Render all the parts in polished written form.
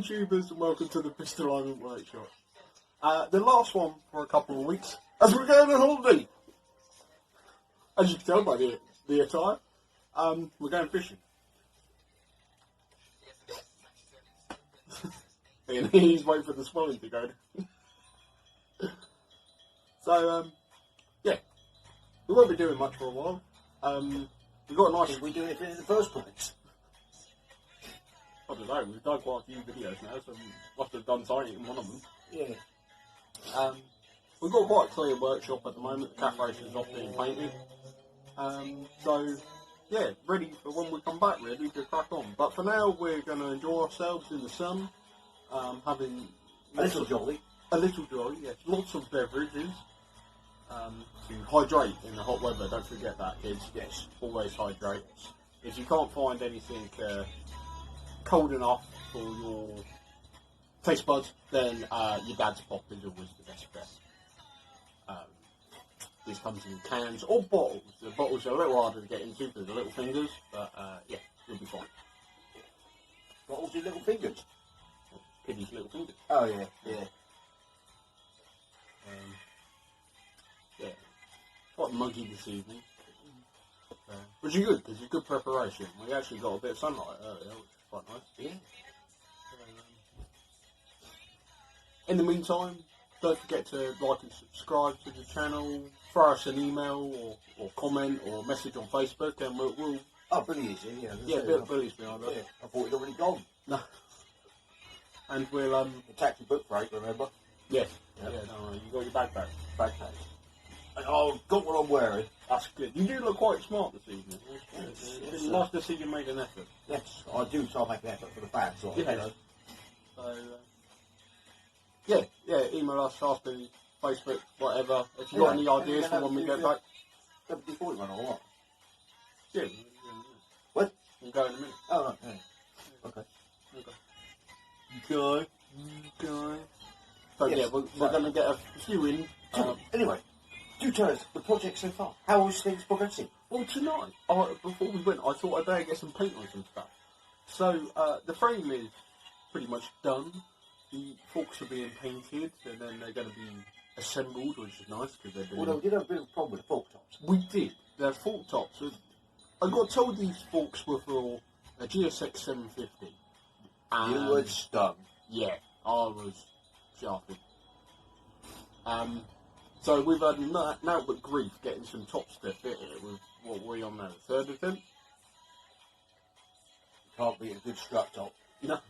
YouTubers, and welcome to the Pistol Alignment Workshop. The last one for a couple of weeks, as we're going on holiday. As you can tell by the attire, we're going fishing. And he's waiting for the swelling to go. So, yeah, we won't be doing much for a while. We've got a nice... Did we do it in the first place? I don't know, we've done quite a few videos now, so we must have done something in one of them. Yeah. We've got quite a clear workshop at the moment. The calf race is off being painted. So, yeah, ready for when we come back, really, to crack on. But for now, we're going to enjoy ourselves in the sun, having... A little jolly. A little jolly, yes. Lots of beverages to hydrate in the hot weather. Don't forget that, kids. Yes, always hydrate. If you can't find anything cold enough for your taste buds, then your dad's pop is always the best bet. This comes in cans or bottles. The bottles are a little harder to get into because they're little fingers, but yeah, you'll be fine. Bottles with little fingers? Kiddies' little fingers. Oh, yeah, yeah. Yeah, quite muggy this evening. Which is good, because it's good preparation. We actually got a bit of sunlight earlier, which is quite nice. Yeah. In the meantime, don't forget to like and subscribe to the channel, throw us an email or comment or message on Facebook, and we'll Oh, Billy is here, yeah. yeah, Billy's behind us. Yeah, I thought he'd already gone. No. And we'll, The taxi book break, remember? yes. Yep. Yeah, no, you got your backpack. Backpack. And I've got what I'm wearing. That's good. You do look quite smart this evening. Yes, It's yes, nice to see you made an effort. Yes, I do try to make an effort for the fans, right? Yes. You know. So, yeah, email us, ask me, Facebook, whatever. If you've got any ideas for when we get back. Before we run or what? Yeah. What? We'll go in a minute. Oh, right, yeah. Okay. Okay. So, yeah, we're going to get a few in. Anyway, do tell us the project so far. How is things progressing? Well, tonight, before we went, I thought I'd better get some paint on some stuff. So, the frame is pretty much done. The forks are being painted, and then they're going to be assembled, which is nice because they're doing... Well, we did have a bit of a problem with the fork tops. We did. They're fork tops. I got told these forks were for a GSX 750. You were stung. Yeah, I was shafted. So we've had now but grief getting some tops to fit it with what we're on now, the third attempt. Can't be a good strut top. No.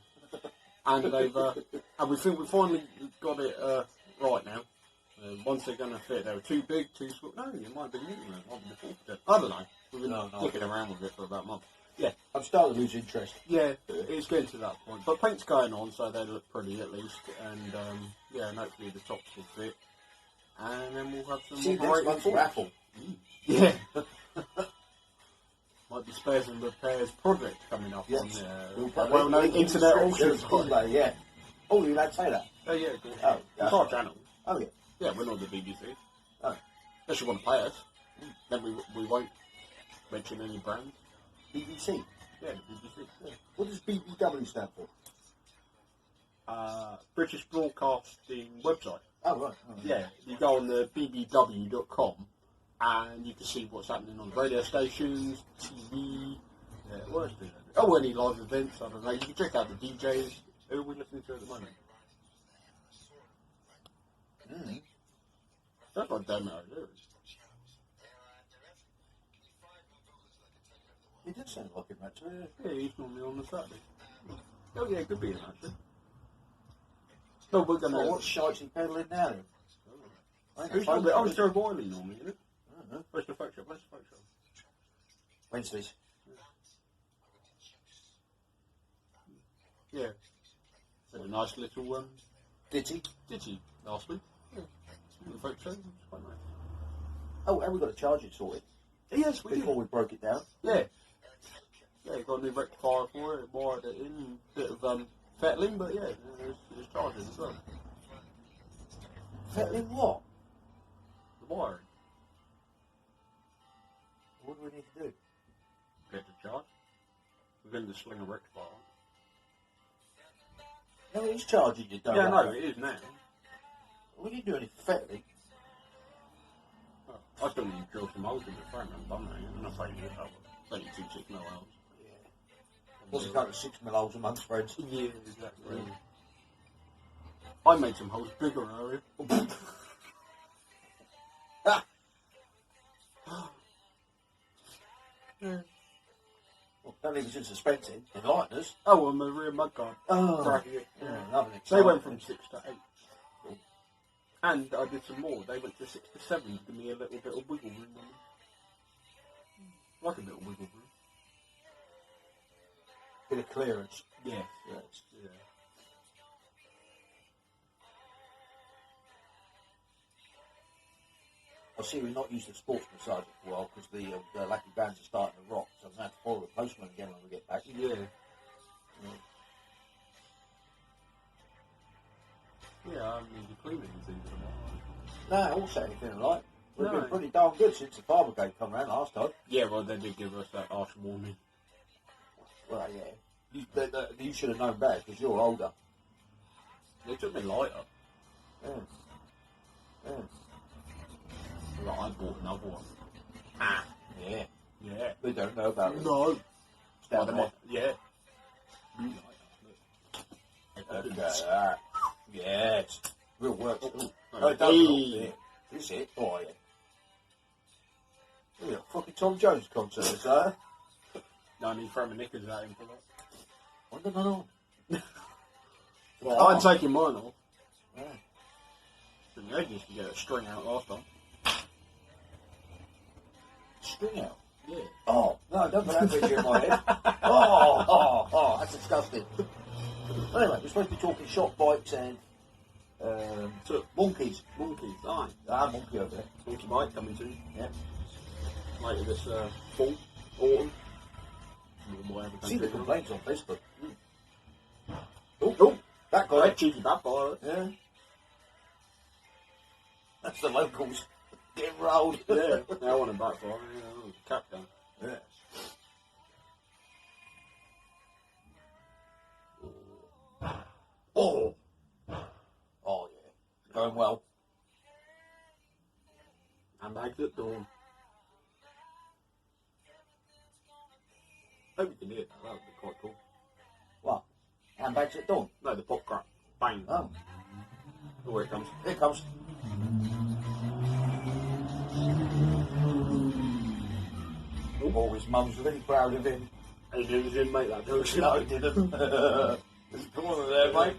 And they've and we think we finally got it right now. Once they're going to fit, they were too big, too small. No, you might be needing them. Might be the fourth attempt. I don't know. We've been dicking around with it for about a month. Yeah. I'm starting to lose interest. Yeah, it's getting to that point. But paint's going on, so they look pretty at least. And yeah, and hopefully the tops will fit. And then we'll have some operating for raffle. Yeah. Might be spares and repairs project coming up on well-known internet auction site. Yeah. Oh, you like to say that? Oh yeah, of course. Oh, it's our channel. Oh yeah. Yeah, we're not the BBC. Oh. Unless you want to pay us, then we won't mention any brands. BBC. Yeah, the BBC. Yeah. What does BBW stand for? British Broadcasting Website. Oh right. Oh, yeah, you go on the bbw.com and you can see what's happening on radio stations, TV. What else do they do? Oh, any live events. I don't know. You can check out the DJs. Who are we listening to at the moment? That's like Demo. He did sound like him actually. Yeah, he's normally on the Saturday. Oh yeah, it could be him actually. No, we're gonna. What shite's he peddling now then? Oh, it's Joe Wiley normally, isn't it? I don't know. Where's the folk shop? Wednesdays. Yeah. Had a nice little Ditty. ditty last week. Yeah. The folk show. It's quite nice. Oh, and we got to charge it sorted. Yes, we before we broke it down. Yeah. Yeah, got a new rectifier for it, wired it in, bit of fettling, but yeah, it's charging as well. Fettling what? The wiring. What do we need to do? Get to charge. We're going to sling a rectifier. No, he's charging you, don't Yeah, you? no, it is now. What are you doing it pathetically? I still need to drill some holes in the frame and done that. I'm not saying this, I was 32 6mm holes. Yeah. What's a couple of 6mm holes amongst friends? Yeah, exactly. I made some holes bigger earlier. Well, don't leave us in suspense in. Enlighten us. Oh, on the rear mudguard. Oh, Right here. yeah, lovely. They went from 6 to 8. And I did some more. They went to 6 to 7 to give me a little bit of wiggle room on them. Like a little wiggle room. Bit of clearance. Yes. Yes. Yeah. I see we've not used the sports massager for a while because the lucky bands are starting to rock, so I'm going to have to follow the postman again when we get back. Yeah. Yeah, I mean, the cleaning seems to No, also anything like. We've No. been pretty darn good since the fire brigade come round last time. Yeah, well, they did give us that harsh warning. Well, yeah. You should have known better because you're older. They took me lighter. Yeah. Yeah. Like, I bought another one. Ah. Yeah. Yeah. We don't know about it. No. It's down Well, there. yeah. Okay. Yes. Real work. Oh, Oh, it does. hey. Yeah. Is it? Oh, yeah. Yeah, fucking Tom Jones concert, sir. No, I need to throw my knickers at him for that. I don't know. Well, I'm taking mine off. Yeah. Took me ages to get a string out last time. String out. Yeah. Oh, no, don't put that picture in my head. Oh, that's disgusting. Anyway, we're supposed to be talking shop bikes and So, monkeys. monkeys, aye. Monkey over there. Monkey bike coming soon. Yeah. Later this fall, autumn. Whatever. See the complaints on Facebook. Oh, That guy. right, cheeky bad boy. Yeah. That's the locals getting rolled. Yeah, I want him back for it. Yeah, cap down. Yeah. Oh. Oh, yeah. Going well. And bags at dawn. Hope you can hear that. That would be quite cool. What? Handbags at dawn? No, the pop crack. Bang. Oh. Oh, here it comes. Here it comes. Oh, his mum's really proud of him. He didn't make that joke. No, he didn't. Come on there, mate.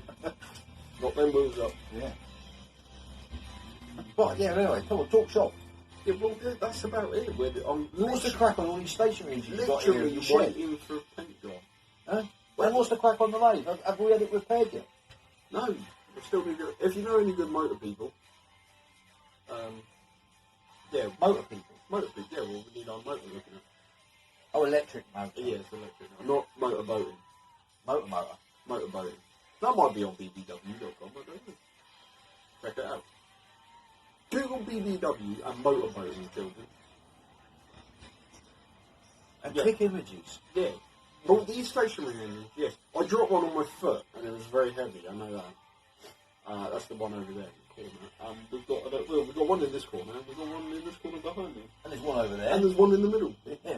Got them moves up. Yeah. But yeah, anyway, come on, talk shop. Yeah, well, that's about it. I'm What's the crack on all these stationaries you've got here in literally the shed? waiting for a paint job. Huh? And what's the crack on the lathe? Have we had it repaired yet? No, we still need to. If you know any good motor people, yeah, Motor people. yeah, well, we need our motor looking at. Oh, electric motor. Yeah, it's electric. Not motor boating. Motor. Motor boating. That might be on bbw.com, I don't know. Check it out. Google BBW and motor boating children. And Yeah. click images. Yeah. Well, these stationary engines, yes. I dropped one on my foot and it was very heavy, I know that. That's the one over there in the corner. We've got one in this corner and we've got one in this corner behind me. And there's one over there. And there's one in the middle. Yeah.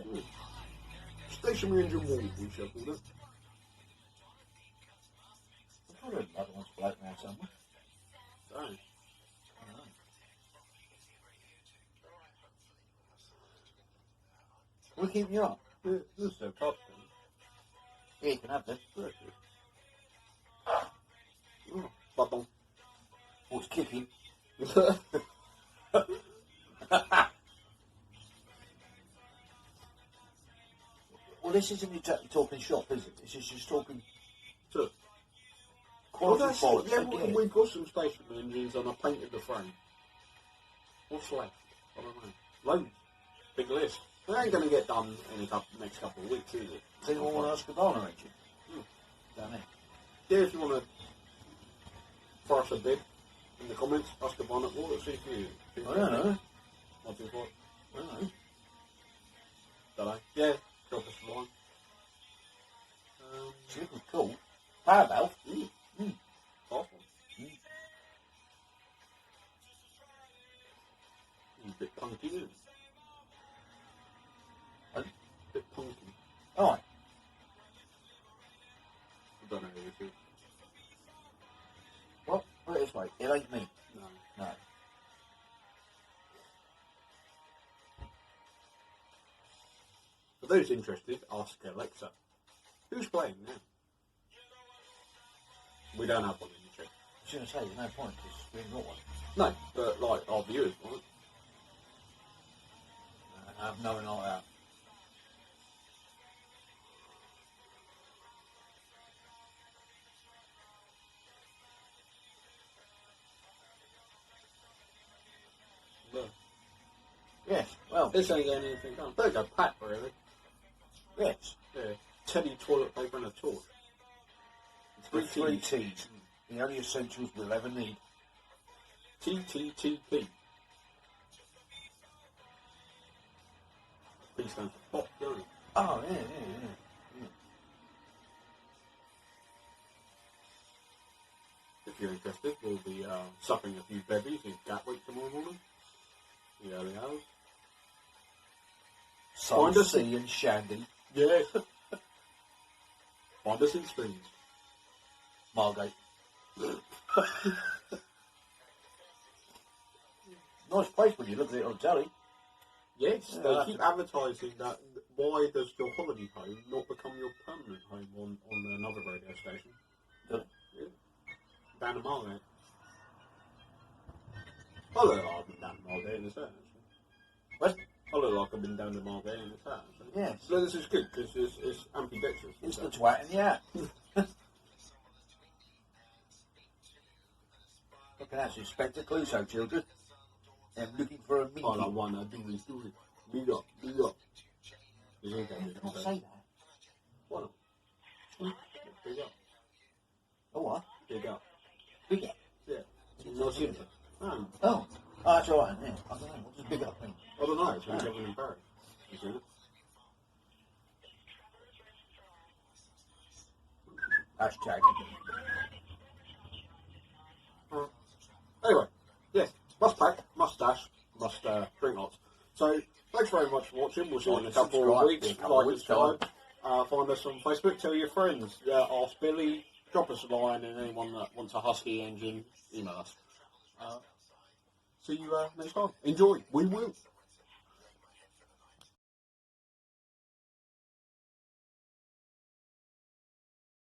Stationary engine wall, we shall call it. I've heard another one's floating around somewhere. Dang. We're keeping you up. Yeah, this is so tough. Yeah, you can have this. Bubble. Oh, it's kicking. Well, this isn't exactly talking shop, is it? This is just talking So, quality that's it. products. Yeah, Again. we've got some stationary engines and I painted the frame. What's left? I don't know. Loads. Big list. It ain't going to get done in the next couple of weeks, is it? Does anyone want to ask a Barner engine? Down there. Yeah, if you want to throw us a bid in the comments, ask a bonnet, we'll see if you. I don't know. What's it for? I don't know. Don't know. Yeah, drop us a line. It's looking cool. Power valve. Mm. It ain't me. No. No. For those interested, ask Alexa. Who's playing now? We don't have one in the chat. I was going to say, there's no point because we ain't got one. No, but like our viewers, right? I have nothing like that. No. Yes, well, This ain't getting anything done. There's a pack, really. yes. Yeah. Teddy toilet paper and a torch. Three T's. The only essentials we'll ever need. TTTP. P stands for pop, don't it? Oh, yeah. If you're interested, we'll be supping a few bevies in Gatwick tomorrow morning. The early hours. Find us Sea and Shandy. Yeah. Find us in Springs. Margate. Nice place when you look at it on telly. Yes, Yeah, they keep advertising that. Why does your holiday home not become your permanent home on another radio station? Does it? Yeah. Down the Margate. I look like I've been down the Margate in the set, actually. What? I look like I've been down the Margate in the set, actually. Yes. So this is good, because it's ambidextrous. It's the twat in the hat. Looking at Inspector Clouseau, children. I'm looking for a minky. All I want to do is do it. Big up, big up. You think I did, Can't say that. Why not? Big up, Oh, what? big up. Big up. Yeah. No simple. Oh, that's all right. Yeah. I don't know. What does big up mean? I don't know, it's when you're in Paris. You see it? Hashtag. Anyway, yes, must pack, must dash, must drink lots. So, thanks very much for watching. We'll see you in a couple of weeks. Like and subscribe. Find us on Facebook. Tell your friends. Ask Billy. Drop us a line, and anyone that wants a Husky engine, email us. See you next time. Enjoy. We will.